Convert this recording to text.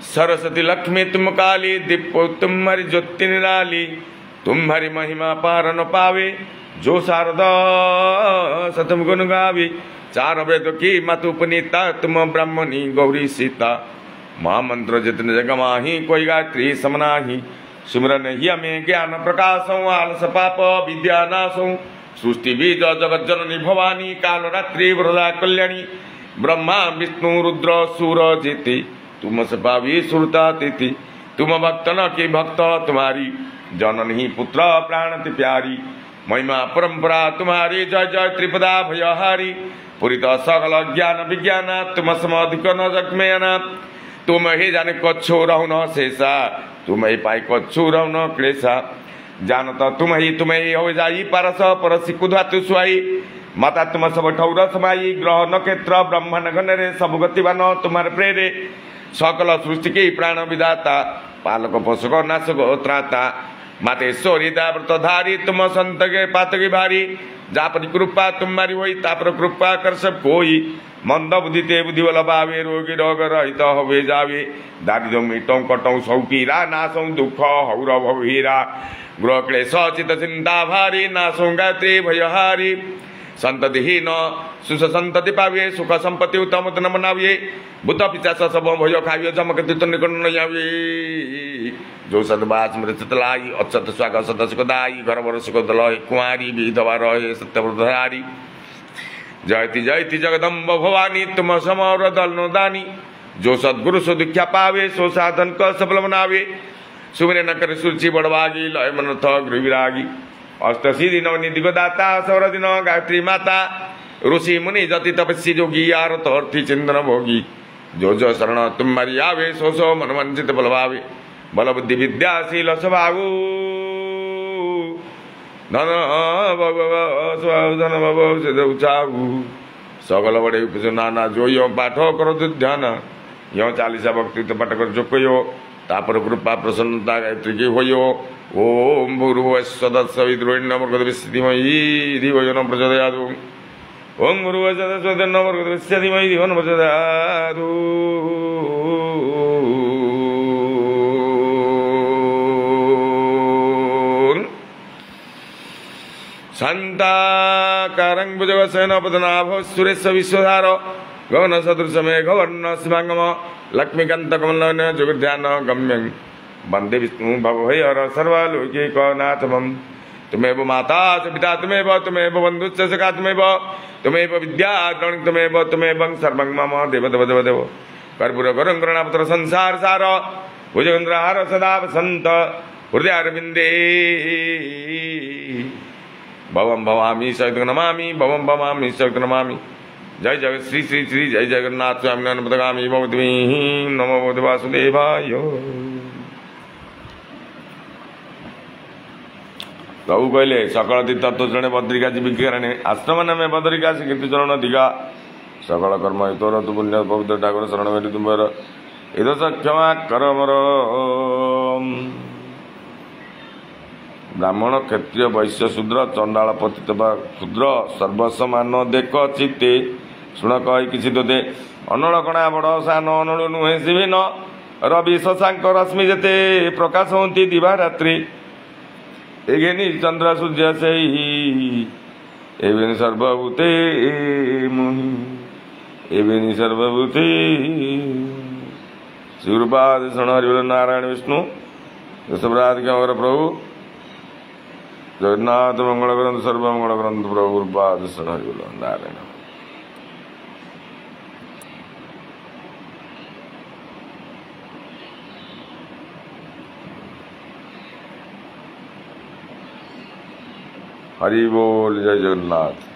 सरस्वती लक्ष्मी तुम काली, दीपो तुम्हारी ज्योति निराली। तुम्हारी महिमा पार न पावे, जो शारदा सतम गुण गावे। चार वेद की मातु पुनीता, तुम ब्राह्मणी गौरी सीता। महामंत्र जितने जग माही, कोई गायत्री समनाही। सिमरन ही हमें ज्ञान प्रकाशों, आलस पाप विद्या नाशों। सृष्टि बीज जगत जननी भवानी, काल रात्रि वरदा कल्याणी। ब्रह्मा विष्णु रुद्र सूर जीति, तुम से पावी सुरता तिथि। तुम भक्त न की भक्त तुम्हारी, जननी पुत्र प्राण ति प्यारी। महिमा परंपरा तुम्हारी, जय जय त्रिपदा भयहारी। पुरित सकल ज्ञान विज्ञान, तुम समाधिक न जग में अना। तुम ही जाने कच्छो रहो न शेषा, तुम ही पाई कच्छो रहो न क्लेशा। जानत तुम ही हो जाई, परस परसी कुधा तु सुहाई। माता तुम सब ठौर समाई, ग्रह नक्षत्र ब्रह्मांड गणरे। सब गतिवान तुम्हारे प्रेरे, सकल सृष्टि की प्राण विदाता। पालक पोषक नाशक त्राता, मातेश्वरी व्रतधारी। तुम संत के पात की भारी, जा पर कृपा तुम्हारी होई, तापर कृपा कर सब कोई। मंद बुद्धि ते बुद्धि बल पावे, रोगी रोग रहित होवे जावे। दारिद्र मिटौ कटौ सौकीरा, नाशौ दुख हौर भवीरा। ग्रह क्लेश चित चिंता भारी, नाशौ गायत्री भयहारी। संततिहीन सुख संतति पावे, सुख संपत्ति उत्तम न मनावे। भूत पिशाच सब भय खावे, जमक तीर्थ निकट न जावे। जो सदबाच मृत चितलाई, अक्षत स्वाग सत सुखदायी। घर बर सुख दल कुआरी, विधवा रहे सत्यव्रतधारी। जयति जयति जगदम्ब भवानी, तुम समर दल नो दानी। जो सदगुरु सो दीक्षा पावे, सो साधन का सफल बनावे। सुमिरे न करे सुरुचि बड़वागी, लय मन थ गृह विरागी। अष्टसिद्धि नवनिधि दाता, सौर दिन गायत्री माता। ऋषि मुनि जति तपस्वी जोगी, आरत अर्थी चिंतन भोगी। जो जो शरण तुम्हारी आवे, सो सो मन वंचित बल भावे। बल बुद्धि विद्याशील स्वभावु, धन धन भव सकल बड़े नाना। जो यो पाठ करो ध्यान, यो 40 भक्ति तो पाठ कर जो तापर कृपा प्रसन्नता गायत्री की हो। ओम भूर्भुवः स्वः सवितुर्वरेण्यं भर्गो देवस्य धीमहि धियो यो न प्रचोदयात्। ओम भूर्भुवः स्वः सवितुर्वरेण्यं भर्गो देवस्य धीमहि धियो न प्रचोदयात्। शान्ताकारं भुजगशयनं पद्मनाभः सुरेश विश्वधारो। गगन सदृश मेघवर्ण शिवांगम, लक्ष्मीकांत कमलनयन जगद्ध्यान गम्यं। वंदे विष्णु भवभयर सर्वलोकैकनाथम्। तुमेव माता च पिता तुमेव, तुमेव बन्धुश्च सखा तुमेव। तुमेव विद्या द्रविणं तुमेव, तुमेवं सर्वं मम देव देव देव देव। कर्पूर गौरं करुणापत्र संसार सार, भुजगेन्द्रहार सदा वसन्त हृदयारविन्दे। भवं भवामि सहितं नमामि, भवं भवामि सहितं नमामि। जय जगत श्री श्री श्री जय जगन्नाथ स्वामी नमोपदगामी भवद्भिः नमो भगवते वासुदेवाय। प्रभु कहले सकल तीर्थ तो जड़े बद्रिका जीविक आश्रम नामे बद्रिका से कीर्ति चरण दिघा। सकल कर्म तोर तु पुण्य पवित्र ठाकुर शरण मेरी तुम्हार। इदस क्षमा कर मोर। ब्राह्मण क्षत्रिय वैश्य शूद्र चंडाल पतित क्षुद्र सर्वसमान देख चित्ते। शुण कही किसी तोते अनड़कणा बड़ सान अनड़ु नुहे शिविन। रवि शशांक रश्मि जेते प्रकाश होती दिवा रात्रि। एगेनी चंद्र सूर्य से एवेनि सर्वभूते मुहि, एवेनि सर्वभूते। शिवपाद शरण हरिवल नारायण विष्णु सबराध के प्रभु जगन्नाथ मंगल ग्रंथ सर्वमंगल ग्रंथ प्रभु गुरुपाद शरण हरिवल नारायण। हरि बोल, जय जगन्नाथ।